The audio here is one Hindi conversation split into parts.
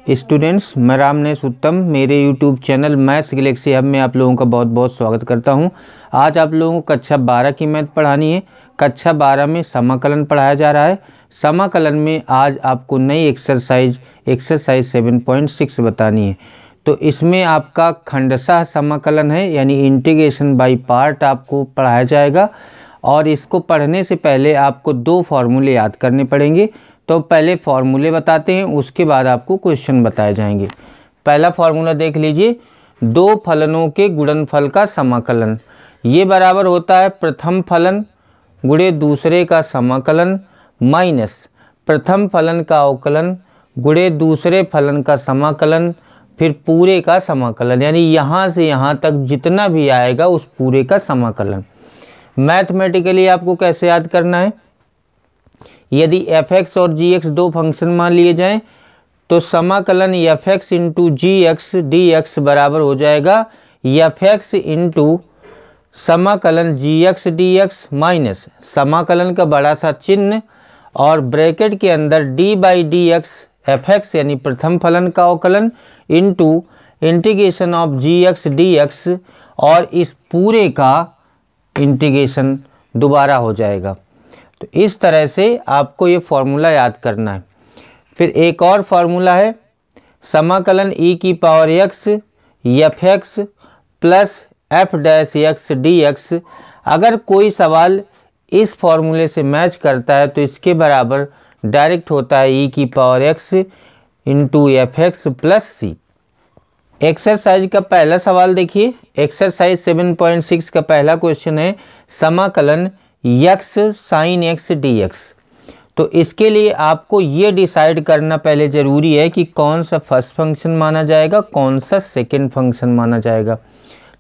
स्टूडेंट्स, मैं रामनेश उत्तम मेरे YouTube channel maths Galaxy hub में आप लोगों का बहुत बहुत स्वागत करता हूं। आज आप लोगों को कक्षा 12 की मैथ पढ़ानी है। कक्षा 12 में समाकलन पढ़ाया जा रहा है। समाकलन में आज आपको नई एक्सरसाइज 7.6 बतानी है। तो इसमें आपका खंडशः समाकलन है, यानी इंटीग्रेशन बाय पार्ट आपको पढ़ाया जाएगा। और इसको पढ़ने से पहले आपको दो फॉर्मूले याद करने पड़ेंगे। तो पहले फॉर्मूले बताते हैं, उसके बाद आपको क्वेश्चन बताए जाएंगे। पहला फॉर्मूला देख लीजिए, दो फलनों के गुणनफल का समाकलन ये बराबर होता है प्रथम फलन गुणे दूसरे का समाकलन माइनस प्रथम फलन का अवकलन गुणे दूसरे फलन का समाकलन फिर पूरे का समाकलन, यानी यहाँ से यहाँ तक जितना भी आएगा उस पूरे का समाकलन। मैथमेटिकली आपको कैसे याद करना है, यदि f(x) और g(x) दो फंक्शन मान लिए जाएं तो समाकलन f(x) इंटू g(x) dx बराबर हो जाएगा f(x) इंटू समाकलन g(x) dx माइनस समाकलन का बड़ा सा चिन्ह और ब्रैकेट के अंदर d बाई dx f(x) यानी प्रथम फलन का अवकलन into integration of g(x) dx और इस पूरे का इंटीग्रेशन दोबारा हो जाएगा। तो इस तरह से आपको ये फॉर्मूला याद करना है। फिर एक और फार्मूला है समाकलन e की power x f(x) plus f' dx। अगर कोई सवाल इस फॉर्मूले से मैच करता है तो इसके बराबर डायरेक्ट होता है e की power x into f(x) plus c। Exercise का पहला सवाल देखिए, एक्सरसाइज 7.6 का पहला क्वेश्चन है समाकलन x sin x dx। तो इसके लिए आपको ये डिसाइड करना पहले ज़रूरी है कि कौन सा फर्स्ट फंक्शन माना जाएगा, कौन सा सेकंड फंक्शन माना जाएगा।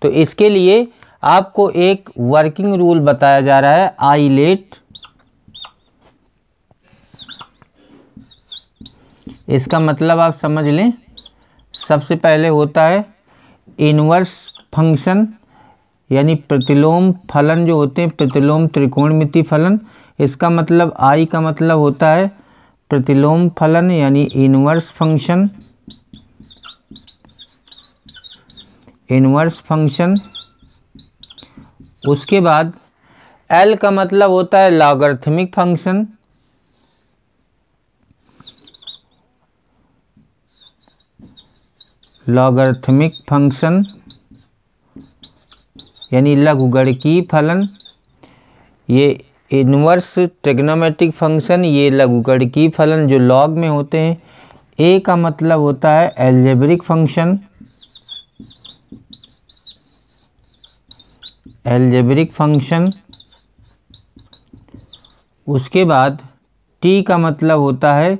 तो इसके लिए आपको एक वर्किंग रूल बताया जा रहा है, आई लेट। इसका मतलब आप समझ लें, सबसे पहले होता है इनवर्स फंक्शन, यानी प्रतिलोम फलन जो होते हैं, प्रतिलोम त्रिकोणमिति फलन। इसका मतलब आई का मतलब होता है प्रतिलोम फलन यानी इनवर्स फंक्शन, इनवर्स फंक्शन। उसके बाद एल का मतलब होता है लॉगरिथमिक फंक्शन, लॉगरिथमिक फंक्शन यानी लघुगणकीय फलन। ये इनवर्स ट्रिग्नोमेट्रिक फंक्शन, ये लघुगणकीय फलन जो लॉग में होते हैं। ए का मतलब होता है एल्जेब्रिक फंक्शन, एल्जेब्रिक फंक्शन। उसके बाद टी का मतलब होता है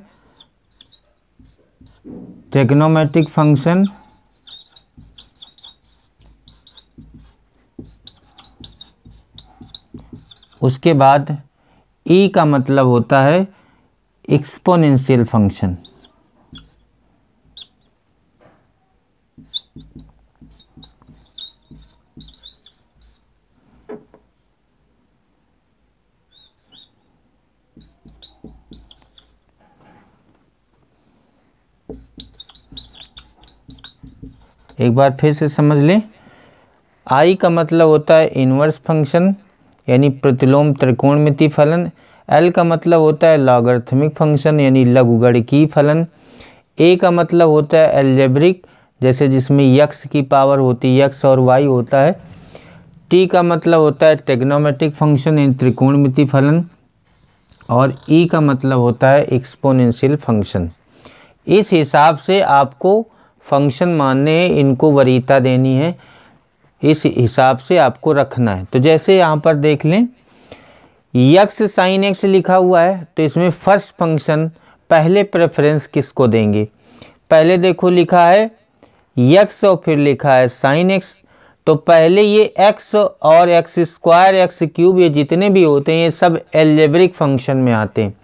ट्रिग्नोमेट्रिक फंक्शन, उसके बाद ई का मतलब होता है एक्सपोनेंशियल फंक्शन। एक बार फिर से समझ लें, आई का मतलब होता है इनवर्स फंक्शन यानी प्रतिलोम त्रिकोणमिति फलन। एल का मतलब होता है लॉगरिथमिक फंक्शन यानी लघुगणकीय फलन। ए का मतलब होता है एल्जेब्रिक, जैसे जिसमें x की पावर होती है, x और y होता है। टी का मतलब होता है ट्रिग्नोमेट्रिक फंक्शन यानी त्रिकोणमिति फलन। और ई का मतलब होता है एक्सपोनेंशियल फंक्शन। इस हिसाब से आपको फंक्शन मानने हैं, इनको वरीयता देनी है, इस हिसाब से आपको रखना है। तो जैसे यहाँ पर देख लें x sin x लिखा हुआ है, तो इसमें फर्स्ट फंक्शन पहले प्रेफरेंस किसको देंगे। पहले देखो लिखा है x और फिर लिखा है sin x, तो पहले ये x और x स्क्वायर x क्यूब ये जितने भी होते हैं ये सब एल्जेब्रिक फंक्शन में आते हैं।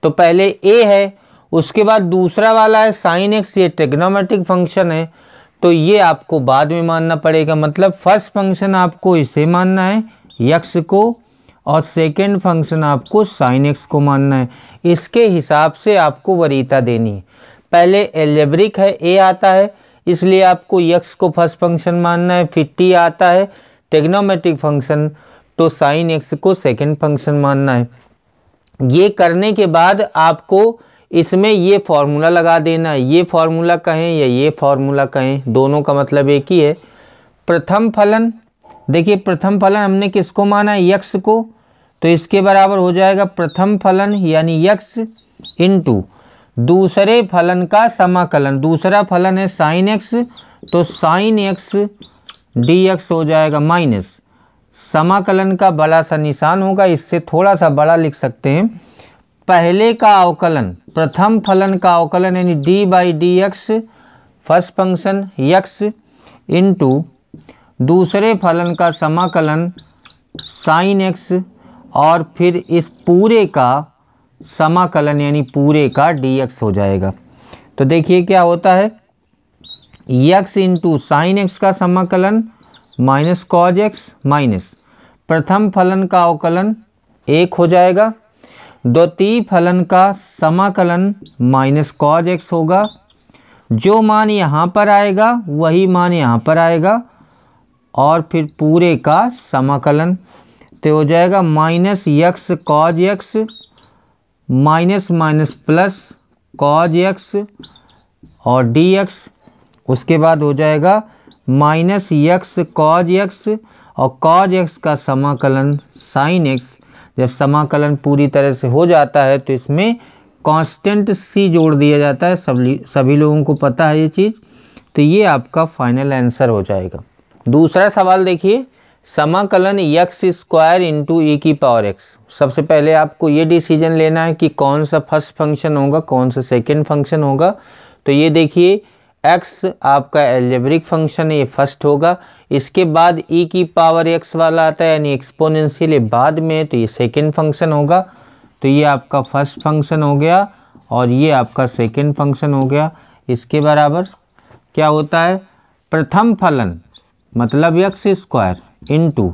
तो पहले a है, उसके बाद दूसरा वाला है sin x, ये ट्रिग्नोमेट्रिक फंक्शन है, तो ये आपको बाद में मानना पड़ेगा। मतलब फर्स्ट फंक्शन आपको इसे मानना है x को, और सेकेंड फंक्शन आपको sin x को मानना है। इसके हिसाब से आपको वरीयता देनी है। पहले एल्जेब्रिक है ए आता है, इसलिए आपको x को फर्स्ट फंक्शन मानना है, फिर t आता है ट्रिग्नोमेट्रिक फंक्शन, तो साइन x को सेकंड फंक्शन मानना है। ये करने के बाद आपको इसमें ये फॉर्मूला लगा देना है, ये फॉर्मूला कहें या ये फॉर्मूला कहें, दोनों का मतलब एक ही है। प्रथम फलन, देखिए प्रथम फलन हमने किसको माना है, x को, तो इसके बराबर हो जाएगा प्रथम फलन यानी x इंटू दूसरे फलन का समाकलन, दूसरा फलन है साइन x, तो साइन x dx हो जाएगा माइनस समाकलन का बड़ा सा निशान होगा, इससे थोड़ा सा बड़ा लिख सकते हैं, पहले का अवकलन प्रथम फलन का अवकलन यानी D by D x first function x into दूसरे फलन का समाकलन साइन x और फिर इस पूरे का समाकलन यानी पूरे का dx हो जाएगा। तो देखिए क्या होता है, x इंटू साइन x का समाकलन माइनस कॉज x माइनस प्रथम फलन का अवकलन 1 हो जाएगा, द्वितीय फलन का समाकलन माइनस कॉज x होगा, जो मान यहाँ पर आएगा वही मान यहाँ पर आएगा और फिर पूरे का समाकलन, तो हो जाएगा minus x cause x minus minus plus cos x और dx, उसके बाद हो जाएगा माइनस x कॉज x और कॉज x का समाकलन साइन x। जब समाकलन पूरी तरह से हो जाता है तो इसमें कांस्टेंट c जोड़ दिया जाता है, सभी लोगों को पता है ये चीज़। तो ये आपका फाइनल आंसर हो जाएगा। दूसरा सवाल देखिए, समाकलन x स्क्वायर इंटू ई की पावर x। सबसे पहले आपको ये डिसीजन लेना है कि कौन सा फर्स्ट फंक्शन होगा, कौन सा सेकंड फंक्शन होगा। तो ये देखिए x आपका एल्जेब्रिक फंक्शन है, ये फर्स्ट होगा, इसके बाद e की पावर x वाला आता है यानी एक्सपोनेंशियल, ये बाद में, तो ये सेकंड फंक्शन होगा। तो ये आपका फर्स्ट फंक्शन हो गया और ये आपका सेकंड फंक्शन हो गया। इसके बराबर क्या होता है, प्रथम फलन मतलब x स्क्वायर इंटू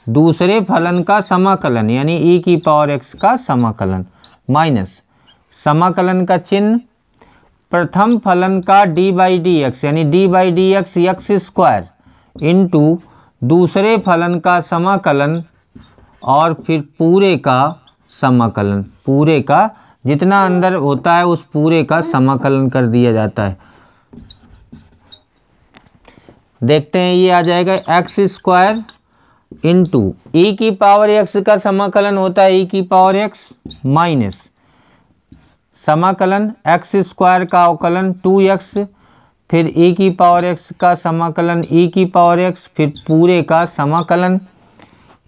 दूसरे फलन का समाकलन यानी e की पावर x का समाकलन माइनस समाकलन का चिन्ह प्रथम फलन का d बाई डी एक्स यानी d by D x x square into दूसरे फलन का समाकलन और फिर पूरे का समाकलन, पूरे का जितना अंदर होता है उस पूरे का समाकलन कर दिया जाता है। देखते हैं, ये आ जाएगा एक्स स्क्वायर इंटू ई की पावर एक्स का समाकलन होता है ई की पावर एक्स माइनस समाकलन एक्स स्क्वायर का अवकलन 2x, फिर ई की पावर एक्स का समाकलन ई की पावर एक्स, फिर पूरे का समाकलन,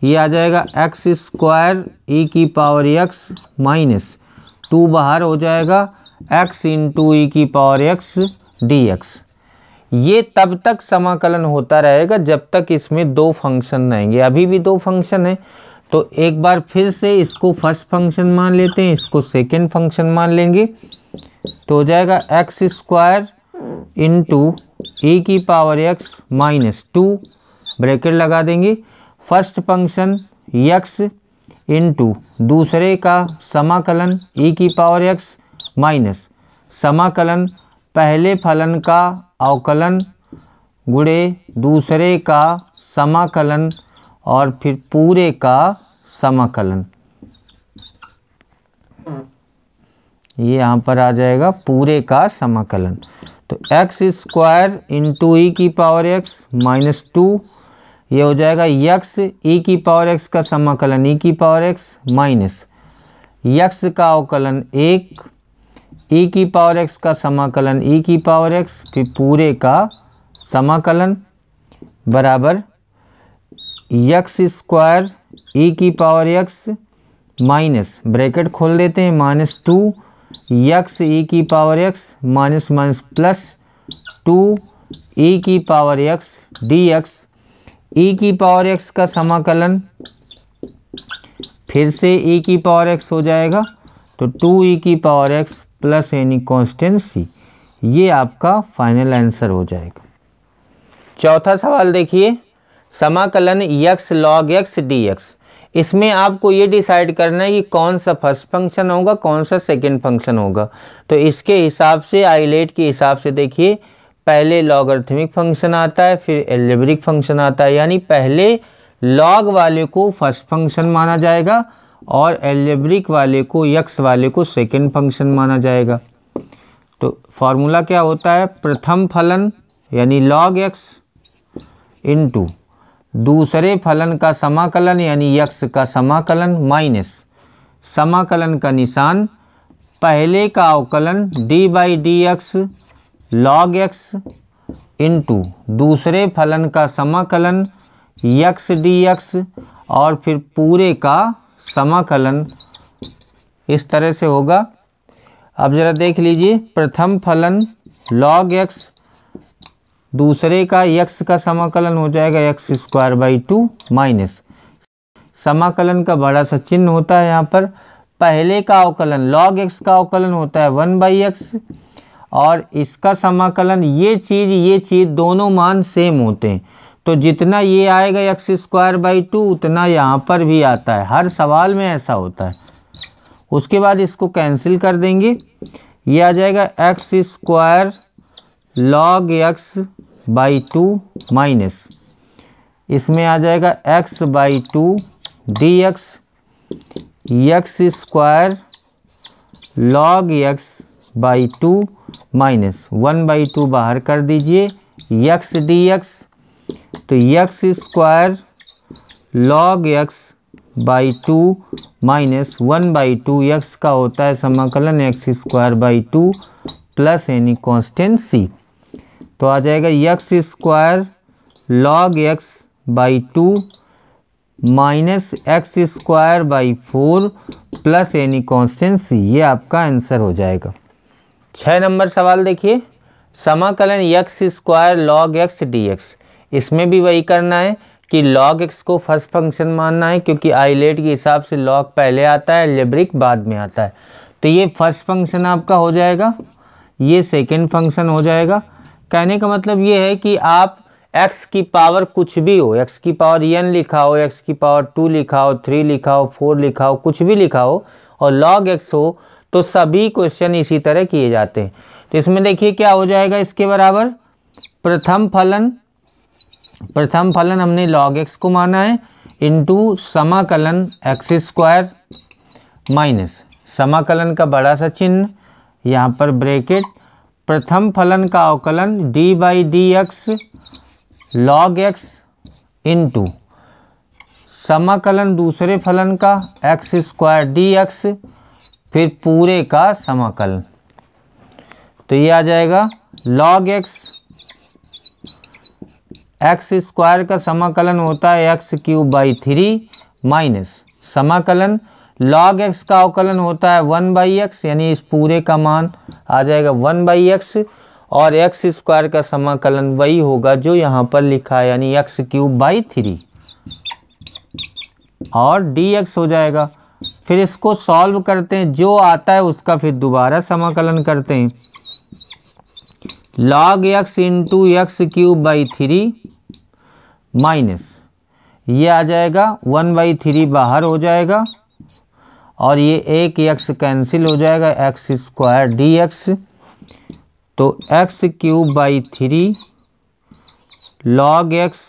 ये आ जाएगा एक्स स्क्वायर ई की पावर एक्स माइनस 2 बाहर हो जाएगा x इंटू ई की पावर एक्स dx। ये तब तक समाकलन होता रहेगा जब तक इसमें दो फंक्शन रहेंगे। अभी भी दो फंक्शन है, तो एक बार फिर से इसको फर्स्ट फंक्शन मान लेते हैं, इसको सेकंड फंक्शन मान लेंगे। तो हो जाएगा एक्स स्क्वायर इंटू ई की पावर एक्स माइनस 2 ब्रैकेट लगा देंगे, फर्स्ट फंक्शन x इंटू दूसरे का समाकलन ई की पावर एक्स माइनस समाकलन पहले फलन का अवकलन गुणे दूसरे का समाकलन और फिर पूरे का समाकलन, ये यहाँ पर आ जाएगा पूरे का समाकलन। तो एक्स स्क्वायर इंटू ई की पावर एक्स माइनस 2, ये हो जाएगा x ई की पावर एक्स का समाकलन ई की पावर एक्स माइनस x का अवकलन 1 ई की पावर एक्स का समाकलन ई की पावर एक्स, फिर पूरे का समाकलन बराबर एक्स स्क्वायर ई की पावर एक्स माइनस ब्रैकेट खोल देते हैं माइनस 2 एक्स ई की power x minus minus plus 2 e की पावर एक्स डी एक्स, ई की पावर एक्स का समाकलन फिर से ई की पावर एक्स हो जाएगा, तो 2 ई की power x plus any constant c, ये आपका फाइनल आंसर हो जाएगा। चौथा सवाल देखिए, समाकलन x log x dx। इसमें आपको ये डिसाइड करना है कि कौन सा फर्स्ट फंक्शन होगा, कौन सा सेकंड फंक्शन होगा। तो इसके हिसाब से आइलेट के हिसाब से देखिए, पहले लॉगरिथमिक फंक्शन आता है, फिर अलजेब्रिक फंक्शन आता है, यानी पहले लॉग वाले को फर्स्ट फंक्शन माना जाएगा और अलजेब्रिक वाले को, यक्स वाले को सेकंड फंक्शन माना जाएगा। तो फॉर्मूला क्या होता है, प्रथम फलन यानी लॉग एक्स इंटू दूसरे फलन का समाकलन यानी यक्स का समाकलन माइनस समाकलन का निशान पहले का अवकलन D by D x log x into दूसरे फलन का समाकलन यक्स डी एक्स और फिर पूरे का समाकलन इस तरह से होगा। अब ज़रा देख लीजिए, प्रथम फलन log x दूसरे का यक्स का समाकलन हो जाएगा एक्स स्क्वायर बाई 2 माइनस समाकलन का बड़ा सा चिन्ह होता है यहाँ पर, पहले का अवकलन log x का अवकलन होता है 1 बाई एक्स और इसका समाकलन ये चीज़ दोनों मान सेम होते हैं। तो जितना ये आएगा एक्स स्क्वायर बाई 2 उतना यहाँ पर भी आता है, हर सवाल में ऐसा होता है। उसके बाद इसको कैंसिल कर देंगे, ये आ जाएगा x square log x by 2 minus इसमें आ जाएगा x by 2 d x x square log x by 2 minus 1 by 2 बाहर कर दीजिए एक्स डी एक्स, तो x square log x by 2 minus 1 by 2 x का होता है समाकलन x square by 2 plus any constant c. तो आ जाएगा x square log x by 2 minus X square by 4 plus any constant c, ये आपका आंसर हो जाएगा। 6 नंबर सवाल देखिए, समाकलन x square log x d x, इसमें भी वही करना है कि log x को फर्स्ट फंक्शन मानना है क्योंकि आइलेट के हिसाब से log पहले आता है, अलजेब्रिक बाद में आता है। तो ये फर्स्ट फंक्शन आपका हो जाएगा, ये सेकंड फंक्शन हो जाएगा। कहने का मतलब ये है कि आप x की पावर कुछ भी हो, x की पावर n लिखा हो, x की पावर 2 लिखा हो, 3 लिखा हो, 4 लिखा हो, कुछ भी लिखा हो और log x हो तो सभी क्वेश्चन इसी तरह किए जाते हैं। तो इसमें देखिए क्या हो जाएगा, इसके बराबर प्रथम फलन हमने log x को माना है इंटू समाकलन एक्स स्क्वायर माइनस समाकलन का बड़ा सा चिन्ह यहाँ पर ब्रैकेट, प्रथम फलन का अवकलन d by D x log x into समाकलन दूसरे फलन का एक्स स्क्वायर डी एक्स फिर पूरे का समाकलन। तो ये आ जाएगा log एक्स स्क्वायर का समाकलन होता है एक्स क्यूब बाई 3 माइनस समाकलन log x का अवकलन होता है 1 बाई एक्स, यानी इस पूरे का मान आ जाएगा 1 बाई एक्स और एक्स स्क्वायर का समाकलन वही होगा जो यहाँ पर लिखा है यानी एक्स क्यूब बाई 3 और dx हो जाएगा। फिर इसको सॉल्व करते हैं, जो आता है उसका फिर दोबारा समाकलन करते हैं, log x into x cube by 3 minus ये आ जाएगा 1 बाई 3 बाहर हो जाएगा और ये एक एक्स कैंसिल हो जाएगा एक्स स्क्वायर डी एक्स। तो x cube by 3 log x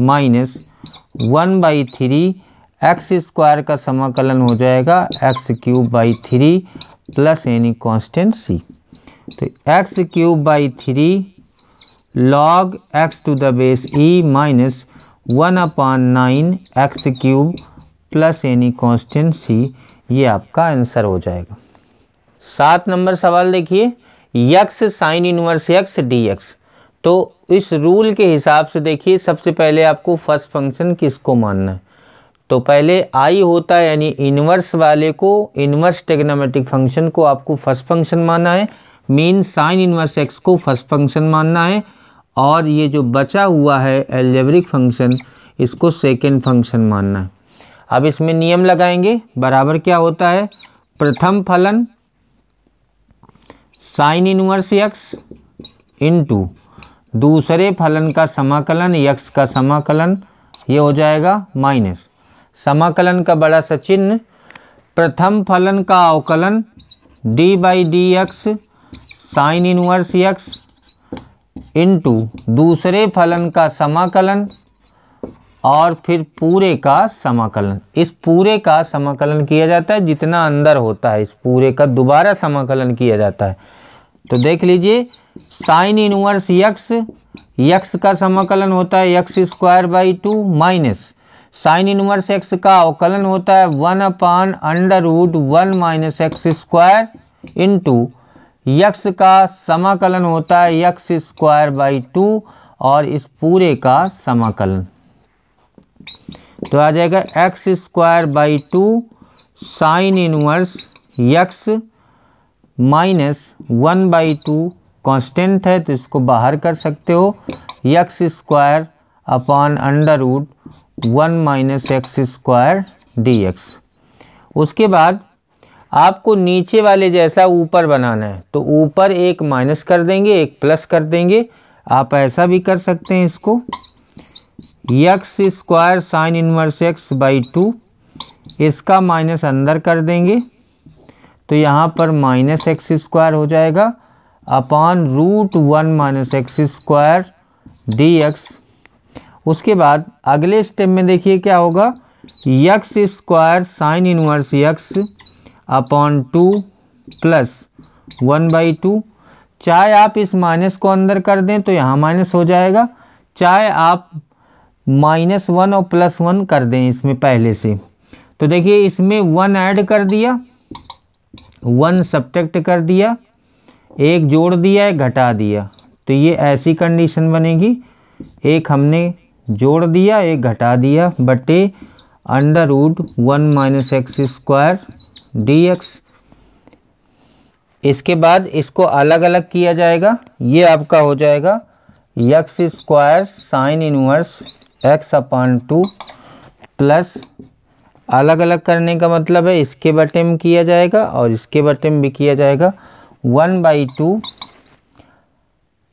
minus 1 by 3 x square का समाकलन हो जाएगा x cube by 3 plus any constant c. तो x cube by 3 log x to the base e minus 1/9 x cube plus any constant c, ये आपका आंसर हो जाएगा। 7 नंबर सवाल देखिए, x sine inverse x dx। तो इस रूल के हिसाब से देखिए, सबसे पहले आपको फर्स्ट फंक्शन किसको मानना है। तो पहले आई होता है यानी इनवर्स वाले को, इनवर्स ट्रिग्नोमेट्रिक फंक्शन को आपको फर्स्ट फंक्शन मानना है, मीन साइन इनवर्स x को फर्स्ट फंक्शन मानना है और ये जो बचा हुआ है अलजेब्रिक फंक्शन इसको सेकेंड फंक्शन मानना है। अब इसमें नियम लगाएंगे, बराबर क्या होता है, प्रथम फलन साइन इनवर्स x इंटू दूसरे फलन का समाकलन x का समाकलन, ये हो जाएगा माइनस समाकलन का बड़ा सा चिन्ह, प्रथम फलन का अवकलन d/dx sign inverse x into दूसरे फलन का समाकलन और फिर पूरे का समाकलन। इस पूरे का समाकलन किया जाता है, जितना अंदर होता है इस पूरे का दोबारा समाकलन किया जाता है। तो देख लीजिए, साइन इनवर्स x का समाकलन होता है x² 2 minus sign inverse x का अवकलन होता है 1/√1 - x² इंटू x का समाकलन होता है x² 2 और इस पूरे का समाकलन। तो आ जाएगा x² 2 sine inverse x minus 1/2 constant है तो इसको बाहर कर सकते हो, x² अपॉन √1 - x² dx। उसके बाद आपको नीचे वाले जैसा ऊपर बनाना है, तो ऊपर एक माइनस कर देंगे एक प्लस कर देंगे। आप ऐसा भी कर सकते हैं इसको, x² साइन इनवर्स x/2 इसका माइनस अंदर कर देंगे तो यहाँ पर -x² हो जाएगा अपॉन √1 - x² dx। उसके बाद अगले स्टेप में देखिए क्या होगा, x² sign inverse x upon 2 plus 1/2। चाहे आप इस माइनस को अंदर कर दें तो यहाँ माइनस हो जाएगा, चाहे आप -1 और +1 कर दें इसमें पहले से। तो देखिए इसमें 1 ऐड कर दिया, 1 सब्ट्रैक्ट कर दिया, एक जोड़ दिया एक घटा दिया, तो ये ऐसी कंडीशन बनेगी, एक हमने जोड़ दिया एक घटा दिया बटे √1 - x² dx। इसके बाद इसको अलग अलग किया जाएगा, ये आपका हो जाएगा x² sine inverse x/2 plus, अलग अलग करने का मतलब है इसके बटे में किया जाएगा और इसके बटे में भी किया जाएगा 1/2,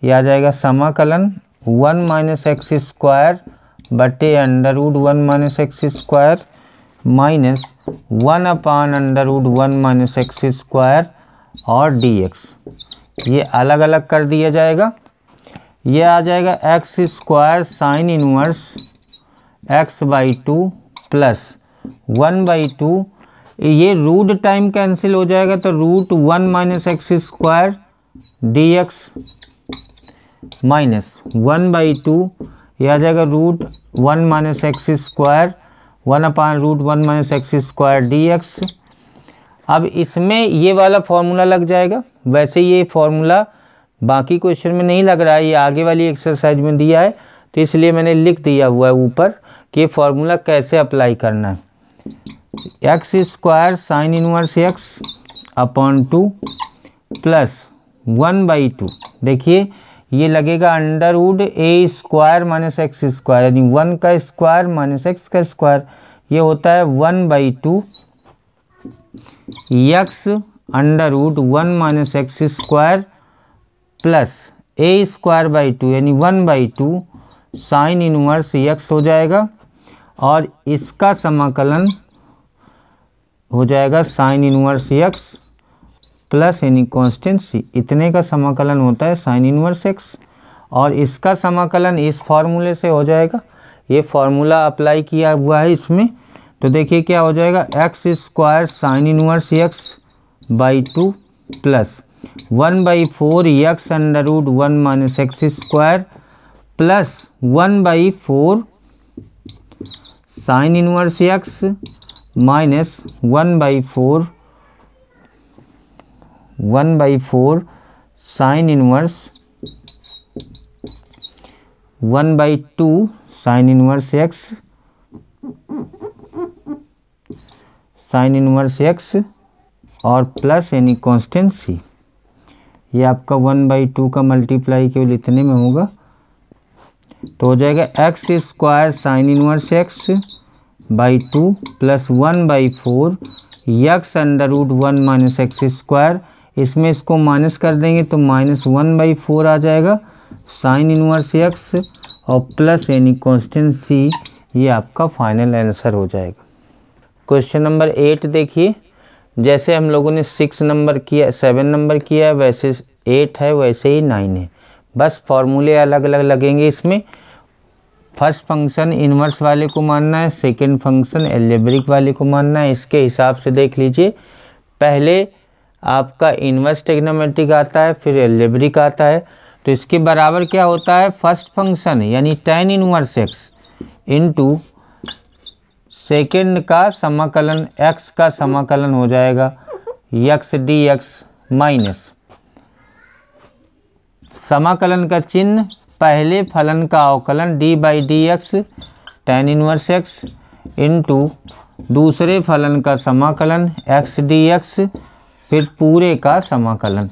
यह आ जाएगा समाकलन 1 - x² बटे √1 - x² माइनस 1/√1 - x² और dx। ये अलग अलग कर दिया जाएगा, ये आ जाएगा x² sine inverse x/2 plus 1/2, ये रूट टाइम कैंसिल हो जाएगा तो √1 - x² dx माइनस 1/2, यह आ जाएगा √1 - x², 1/√1 - x² dx। अब इसमें ये वाला फॉर्मूला लग जाएगा, वैसे ये फॉर्मूला बाकी क्वेश्चन में नहीं लग रहा है, ये आगे वाली एक्सरसाइज में दिया है तो इसलिए मैंने लिख दिया हुआ है ऊपर कि फॉर्मूला कैसे अप्लाई करना है। x² sign inverse x upon 2 plus 1/2, देखिए ये लगेगा √a² - x², यानी 1 का स्क्वायर माइनस x का स्क्वायर, ये होता है 1/2 x √1 - x² प्लस a²/2 यानी 1/2 साइन इनवर्स x हो जाएगा और इसका समाकलन हो जाएगा साइन इनवर्स x प्लस यानी कांस्टेंट c, इतने का समाकलन होता है साइन इनवर्स x और इसका समाकलन इस फॉर्मूले से हो जाएगा। ये फॉर्मूला अप्लाई किया हुआ है इसमें, तो देखिए क्या हो जाएगा, x² sine inverse x/2 plus 1/4 x √1 - x² plus 1/4 sign inverse x minus 1/4 sine inverse 1/2 sign inverse x sine inverse x और प्लस यानी कांस्टेंट c। ये आपका 1/2 का मल्टीप्लाई केवल इतने में होगा तो हो जाएगा x² sine inverse x/2 plus 1/4 x √1 - x², इसमें इसको माइनस कर देंगे तो -1/4 आ जाएगा साइन इनवर्स x और प्लस यानी कांस्टेंट c। ये आपका फाइनल आंसर हो जाएगा। क्वेश्चन नंबर 8 देखिए, जैसे हम लोगों ने 6 नंबर किया, 7 नंबर किया है, वैसे 8 है, वैसे ही 9 है। बस फॉर्मूले अलग अलग लगेंगे इसमें। फर्स्ट फंक्शन इन्वर्स वाले को मानना है, सेकंड फंक्शन एल्जेब्रिक वाले को मानना है। इसके हिसाब से देख लीजिए, पहले आपका इन्वर्स ट्रिग्नोमेट्रिक आता है, फिर एल्जेब्रिक आता है। तो इसके बराबर क्या होता है, फर्स्ट फंक्शन यानी tan inverse x into second का समाकलन x का समाकलन हो जाएगा x dx माइनस समाकलन का चिन्ह पहले फलन का अवकलन d by D x tan inverse x into दूसरे फलन का समाकलन x dx फिर पूरे का समाकलन,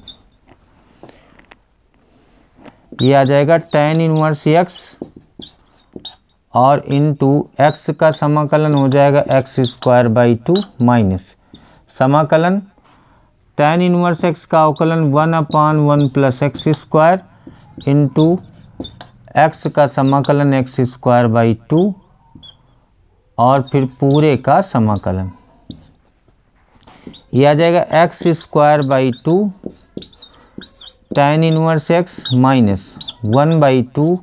ये आ जाएगा tan इनवर्स x और इंटू x का समाकलन हो जाएगा x स्क्वायर बाई 2 माइनस समाकलन tan इनवर्स x का अवकलन 1/1 plus x square into x का समाकलन x स्क्वायर बाई 2 और फिर पूरे का समाकलन, ये आ जाएगा x square by 2 tan inverse x minus 1/2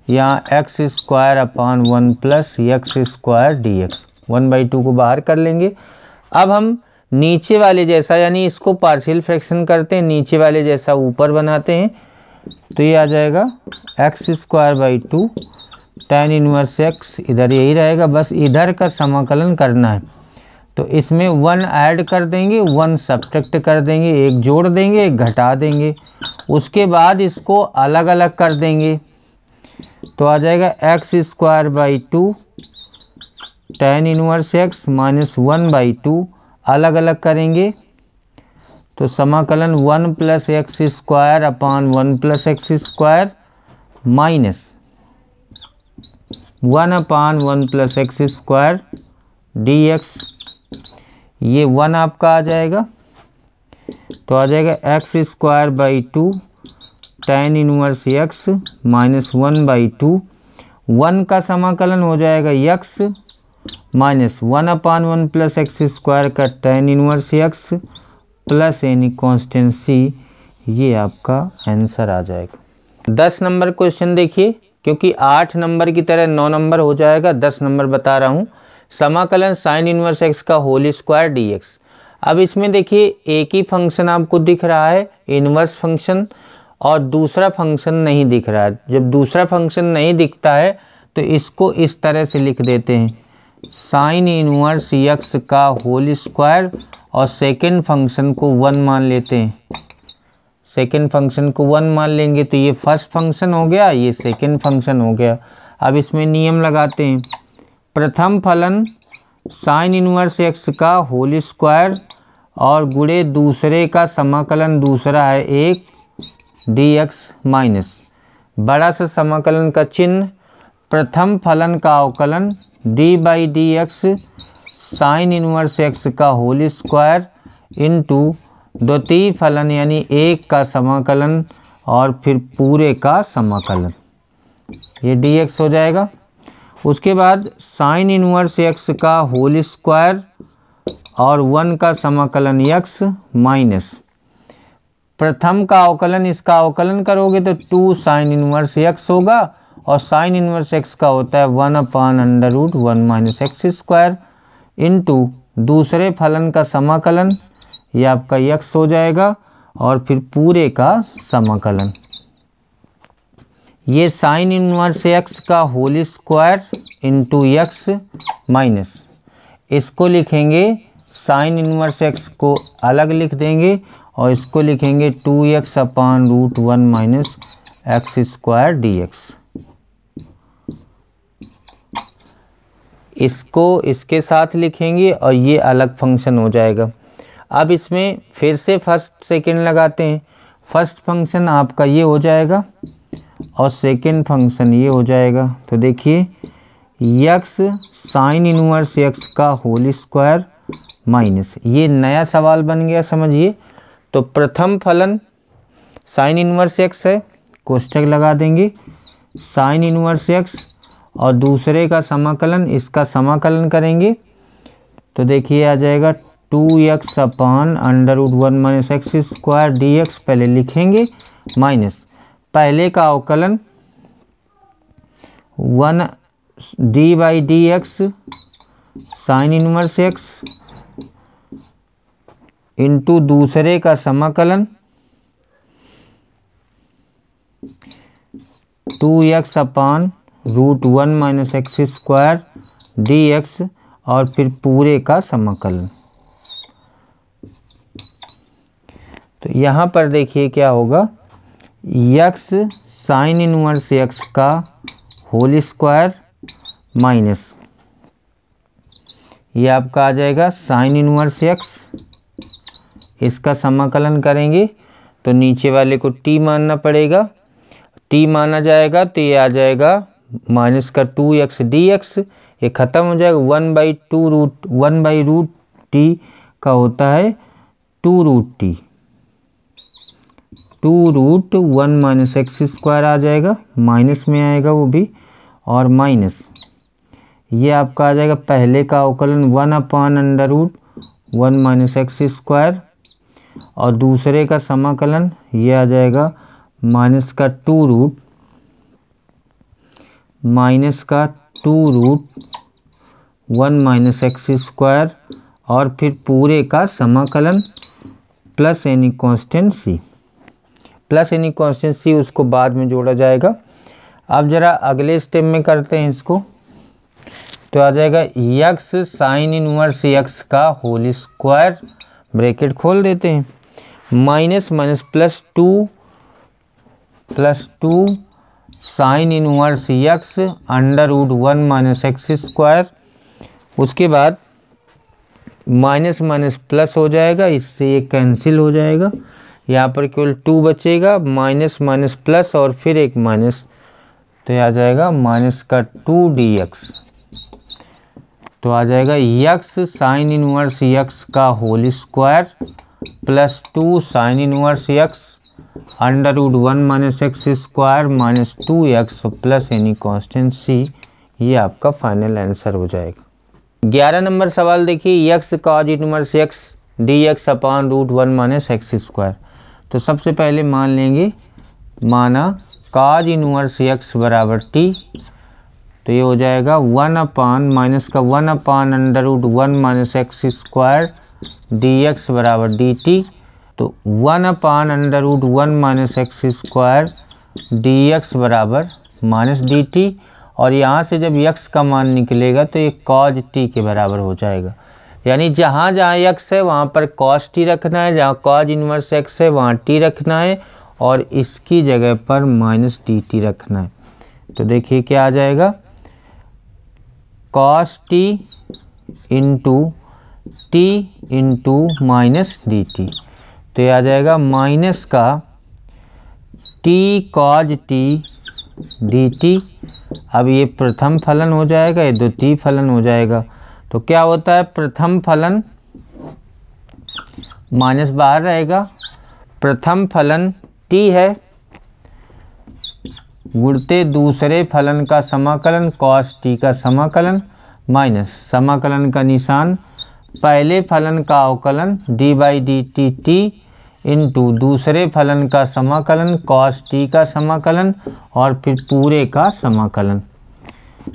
यहाँ x square upon 1 plus x square d x, 1/2 को बाहर कर लेंगे। अब हम नीचे वाले जैसा यानी इसको पार्शियल फ्रैक्शन करते हैं, नीचे वाले जैसा ऊपर बनाते हैं। तो ये आ जाएगा x square by 2 tan inverse x, इधर यही रहेगा, बस इधर का समाकलन करना है। तो इसमें 1 ऐड कर देंगे, 1 सब्ट्रैक्ट कर देंगे, एक जोड़ देंगे, एक घटा देंगे। उसके बाद इसको अलग अलग कर देंगे, तो आ जाएगा x square by 2 tan inverse x minus 1/2, अलग अलग करेंगे तो समाकलन 1 plus x square upon 1 plus x square minus 1/1 plus x square d x, ये 1 आपका आ जाएगा। तो आ जाएगा x square by 2 tan inverse x minus 1/2, 1 का समाकलन हो जाएगा x minus 1/1 plus x square का tan inverse x plus any constant c, ये आपका आंसर आ जाएगा। 10 नंबर क्वेश्चन देखिए, क्योंकि 8 नंबर की तरह 9 नंबर हो जाएगा, 10 नंबर बता रहा हूँ। समाकलन साइन इनवर्स x का होल स्क्वायर dx। अब इसमें देखिए एक ही फंक्शन आपको दिख रहा है इनवर्स फंक्शन, और दूसरा फंक्शन नहीं दिख रहा है। जब दूसरा फंक्शन नहीं दिखता है तो इसको इस तरह से लिख देते हैं, साइन इनवर्स x का होल स्क्वायर और सेकेंड फंक्शन को 1 मान लेते हैं। सेकेंड फंक्शन को 1 मान लेंगे तो ये फर्स्ट फंक्शन हो गया, ये सेकेंड फंक्शन हो गया। अब इसमें नियम लगाते हैं, प्रथम फलन साइन इनवर्स x का होल स्क्वायर और गुणे दूसरे का समाकलन, दूसरा है 1 dx माइनस बड़ा सा समाकलन का चिन्ह प्रथम फलन का अवकलन d by D x sign inverse x का होल स्क्वायर इंटू द्वितीय फलन यानी 1 का समाकलन और फिर पूरे का समाकलन, ये dx हो जाएगा। उसके बाद साइन इनवर्स x का होल स्क्वायर और 1 का समाकलन x माइनस प्रथम का अवकलन, इसका अवकलन करोगे तो 2 साइन इनवर्स x होगा और साइन इनवर्स x का होता है 1/√1 माइनस एक्स स्क्वायर इंटू दूसरे फलन का समाकलन, ये आपका x हो जाएगा और फिर पूरे का समाकलन, ये साइन इनवर्स x का whole square into x minus, इसको लिखेंगे साइन इनवर्स x को अलग लिख देंगे और इसको लिखेंगे 2x/√1 minus X square dx। इसको इसके साथ लिखेंगे और ये अलग फंक्शन हो जाएगा। अब इसमें फिर से फर्स्ट सेकंड लगाते हैं। फर्स्ट फंक्शन आपका ये हो जाएगा और सेकंड फंक्शन ये हो जाएगा। तो देखिए x साइन इनवर्स x का होल स्क्वायर माइनस, ये नया सवाल बन गया, समझिए। तो प्रथम फलन साइन इनवर्स x है, कोष्ठक लगा देंगे साइन इनवर्स x और दूसरे का समाकलन, इसका समाकलन करेंगे तो देखिए आ जाएगा 2x अपान √1 माइनस एक्स स्क्वायर dx पहले लिखेंगे, माइनस पहले का अवकलन 1 d/dx sign inverse x into दूसरे का समाकलन 2x अपान √1 माइनस एक्स स्क्वायर dx और फिर पूरे का समाकलन। तो यहाँ पर देखिए क्या होगा, x साइन इनवर्स x का होल स्क्वायर माइनस ये आपका आ जाएगा साइन इनवर्स x, इसका समाकलन करेंगे तो नीचे वाले को t मानना पड़ेगा, t माना जाएगा तो ये आ जाएगा माइनस का 2x dx, ये ख़त्म हो जाएगा 1/√t का होता है 2√t, 2√1 माइनस एक्स स्क्वायर आ जाएगा, माइनस में आएगा वो भी, और माइनस ये आपका आ जाएगा पहले का अवकलन 1/√1 माइनस एक्स स्क्वायर और दूसरे का समाकलन ये आ जाएगा माइनस का 2√1 माइनस एक्स स्क्वायर और फिर पूरे का समाकलन plus any constant c, plus any constant c उसको बाद में जोड़ा जाएगा। अब जरा अगले स्टेप में करते हैं इसको, तो आ जाएगा x साइन इनवर्स x का होल स्क्वायर, ब्रैकेट खोल देते हैं, minus minus plus 2 sine inverse x √1 minus X square, उसके बाद माइनस माइनस प्लस हो जाएगा, इससे ये कैंसिल हो जाएगा, यहाँ पर केवल 2 बचेगा, माइनस माइनस प्लस और फिर एक माइनस, तो ये आ जाएगा माइनस का 2 dx। तो आ जाएगा x साइन इनवर्स x का whole square plus 2 sine inverse x √1 minus X square minus 2x plus any constant c, ये आपका फाइनल आंसर हो जाएगा। 11 नंबर सवाल देखिए, x cos inverse x dx अपान √1 माइनस एक्स स्क्वायर। तो सबसे पहले मान लेंगे, माना cos इनवर्स x बराबर t, तो ये हो जाएगा 1 अपान माइनस का 1 अपान √1 माइनस एक्स स्क्वायर dx बराबर dt, तो 1 अपान √1 माइनस एक्स स्क्वायर dx बराबर माइनस dt, और यहाँ से जब x का मान निकलेगा तो ये cos t के बराबर हो जाएगा, यानी जहाँ जहाँ x है वहाँ पर cos t रखना है, जहाँ cos इनवर्स x है वहाँ t रखना है और इसकी जगह पर माइनस dt रखना है। तो देखिए क्या आ जाएगा, cos t into minus dt, तो ये आ जाएगा माइनस का t cos t dt। अब ये प्रथम फलन हो जाएगा, ये द्वितीय फलन हो जाएगा, तो क्या होता है, प्रथम फलन माइनस बाहर रहेगा, प्रथम फलन t है गुणते दूसरे फलन का समाकलन cos t का समाकलन माइनस समाकलन का निशान पहले फलन का अवकलन d/dt t इंटू दूसरे फलन का समाकलन cos t का समाकलन और फिर पूरे का समाकलन।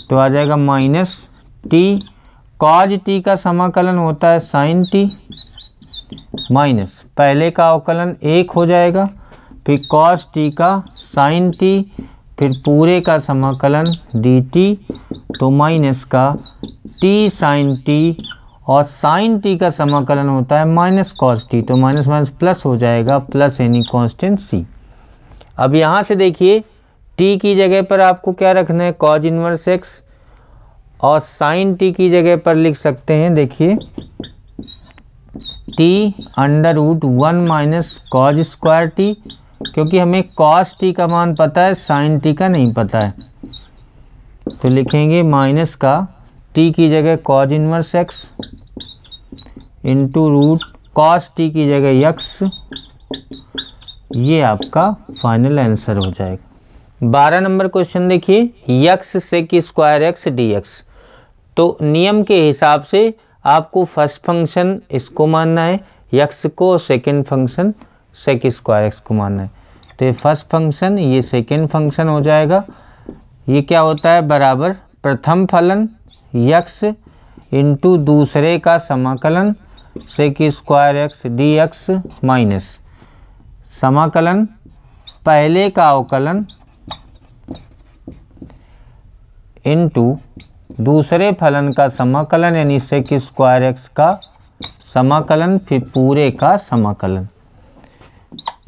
तो आ जाएगा माइनस t cos t का समाकलन होता है sin t माइनस पहले का अवकलन 1 हो जाएगा, फिर cos t का sin t, फिर पूरे का समाकलन dt, तो माइनस का t sin t और sin t का समाकलन होता है माइनस cos t, तो माइनस माइनस प्लस हो जाएगा प्लस एनी कांस्टेंट c। अब यहाँ से देखिए t की जगह पर आपको क्या रखना है, cos इनवर्स x, और sin t की जगह पर लिख सकते हैं, देखिए t √1 minus cos square t, क्योंकि हमें cos t का मान पता है, sin t का नहीं पता है, तो लिखेंगे माइनस का t की जगह cos inverse x into root cos t की जगह x, ये आपका फाइनल आंसर हो जाएगा। 12 नंबर क्वेश्चन देखिए, x sec square x dx। तो नियम के हिसाब से आपको फर्स्ट फंक्शन इसको मानना है x को, और second function sec square x को मानना है। तो ये फर्स्ट फंक्शन, ये सेकेंड फंक्शन हो जाएगा। ये क्या होता है, बराबर प्रथम फलन x इंटू दूसरे का समाकलन sec square x dx minus समाकलन पहले का अवकलन इंटू दूसरे फलन का समाकलन यानी सेक स्क्वायर x का समाकलन फिर पूरे का समाकलन।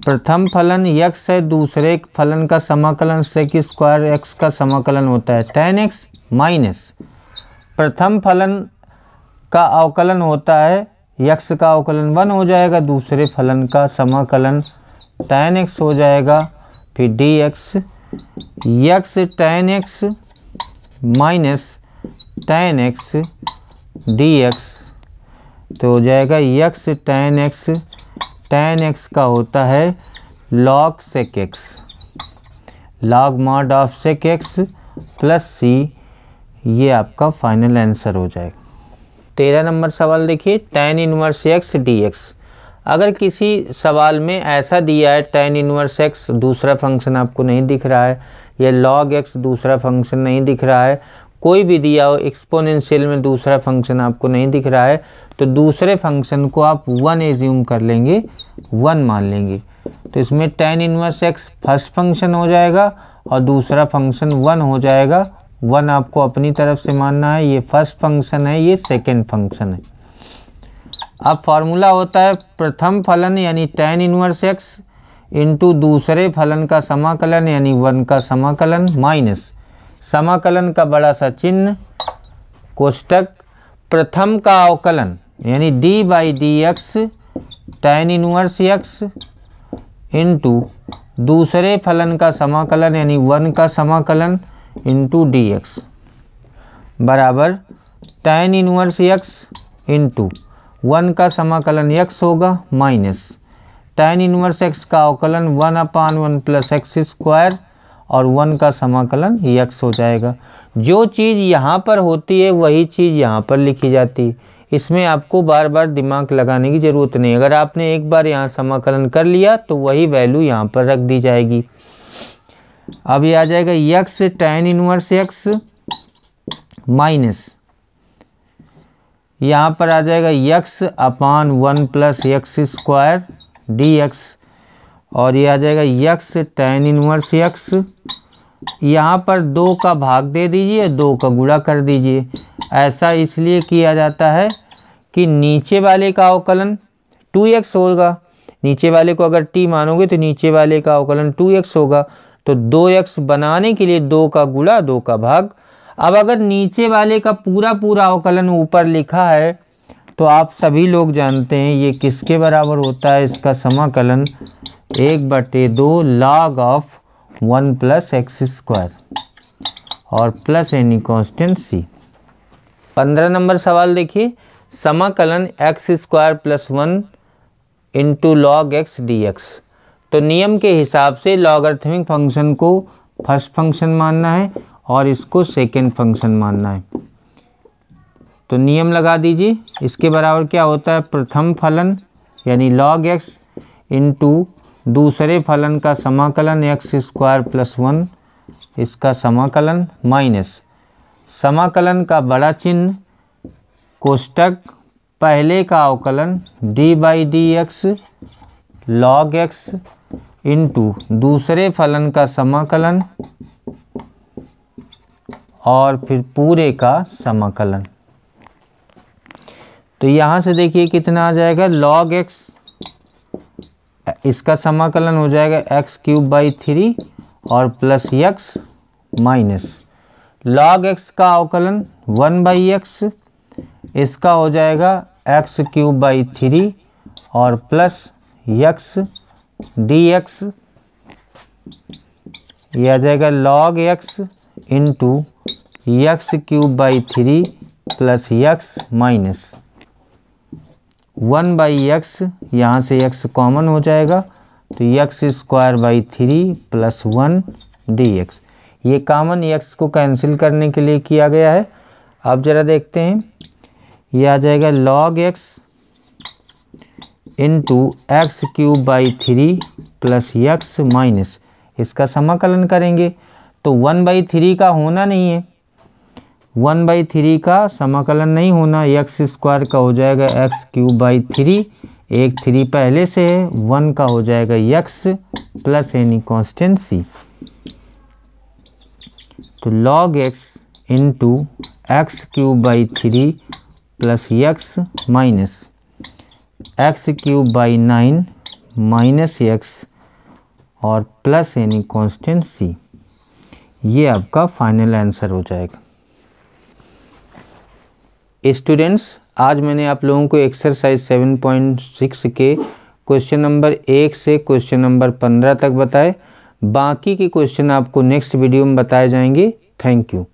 प्रथम फलन x है, दूसरे फलन का समाकलन सेक स्क्वायर x का समाकलन होता है tan x माइनस प्रथम फलन का अवकलन होता है x का अवकलन 1 हो जाएगा, दूसरे फलन का समाकलन tan x हो जाएगा फिर dx x tan x minus tan x dx। तो हो जाएगा x tan x का होता है log sec x, log mod of sec x plus c। ये आपका फाइनल आंसर हो जाएगा। 13 नंबर सवाल देखिए, tan इनवर्स x dx। अगर किसी सवाल में ऐसा दिया है tan इनवर्स x दूसरा फंक्शन आपको नहीं दिख रहा है, या log x दूसरा फंक्शन नहीं दिख रहा है, कोई भी दिया हो एक्सपोनेंशियल में दूसरा फंक्शन आपको नहीं दिख रहा है, तो दूसरे फंक्शन को आप 1 एज्यूम कर लेंगे, 1 मान लेंगे। तो इसमें tan inverse x first function हो जाएगा और दूसरा फंक्शन 1 हो जाएगा। 1 आपको अपनी तरफ से मानना है, ये फर्स्ट फंक्शन है, ये सेकेंड फंक्शन है। अब फार्मूला होता है प्रथम फलन यानी tan इनवर्स x इंटू दूसरे फलन का समाकलन यानी 1 का समाकलन माइनस समाकलन का बड़ा सा चिन्ह कोष्टक प्रथम का अवकलन यानी d by D x tan inverse x into दूसरे फलन का समाकलन यानी 1 का समाकलन इंटू dx बराबर tan इनवर्स x इंटू 1 का समाकलन x होगा माइनस tan इनवर्स x का अवकलन 1/1 प्लस एक्स स्क्वायर और 1 का समाकलन x हो जाएगा। जो चीज़ यहाँ पर होती है वही चीज़ यहाँ पर लिखी जाती है, इसमें आपको बार बार दिमाग लगाने की ज़रूरत नहीं। अगर आपने एक बार यहाँ समाकलन कर लिया तो वही वैल्यू यहाँ पर रख दी जाएगी। अब ये आ जाएगा x tan inverse x minus यहाँ पर आ जाएगा x/1 plus x square dx और ये आ जाएगा x tan इनवर्स x। यहाँ पर 2 का भाग दे दीजिए, 2 का गुणा कर दीजिए। ऐसा इसलिए किया जाता है कि नीचे वाले का अवकलन 2x होगा, नीचे वाले को अगर t मानोगे तो नीचे वाले का अवकलन 2x होगा, तो 2x बनाने के लिए 2 का गुणा 2 का भाग। अब अगर नीचे वाले का पूरा अवकलन ऊपर लिखा है तो आप सभी लोग जानते हैं ये किसके बराबर होता है, इसका समाकलन 1/2 log of 1 plus x square और plus any constant c। 15 number सवाल देखिए, समाकलन x square plus 1 into log x dx। तो नियम के हिसाब से लॉगरिथमिक फंक्शन को फर्स्ट फंक्शन मानना है और इसको सेकेंड फंक्शन मानना है। तो नियम लगा दीजिए, इसके बराबर क्या होता है, प्रथम फलन यानी log x इंटू दूसरे फलन का समाकलन एक्स स्क्वायर प्लस 1 इसका समाकलन माइनस समाकलन का बड़ा चिन्ह कोष्टक पहले का अवकलन d by D x log x into दूसरे फलन का समाकलन और फिर पूरे का समाकलन। तो यहाँ से देखिए कितना आ जाएगा, log x इसका समाकलन हो जाएगा x³ / 3 और plus x minus log x का अवकलन 1/x इसका हो जाएगा x³ / 3 और प्लस x dx। यह आ जाएगा log x into x³ / 3 plus x minus 1/x, यहाँ से x कॉमन हो जाएगा तो x² / 3 प्लस 1 dx। ये कॉमन x को कैंसिल करने के लिए किया गया है। अब ज़रा देखते हैं, ये आ जाएगा log x into x cube by 3 plus x minus, इसका समाकलन करेंगे तो 1/3 का होना नहीं है, 1/3 का समाकलन नहीं होना, एक्स स्क्वायर का हो जाएगा एक्स क्यूब बाई 3, एक 3 पहले से है, 1 का हो जाएगा x plus any constant c. तो log x into x cube by 3 plus x minus x cube by 9 minus x और प्लस एनी कांस्टेंट सी, ये आपका फाइनल आंसर हो जाएगा। स्टूडेंट्स, आज मैंने आप लोगों को एक्सरसाइज 7.6 के क्वेश्चन नंबर 1 से क्वेश्चन नंबर 15 तक बताए। बाकी के क्वेश्चन आपको नेक्स्ट वीडियो में बताए जाएंगे। Thank you.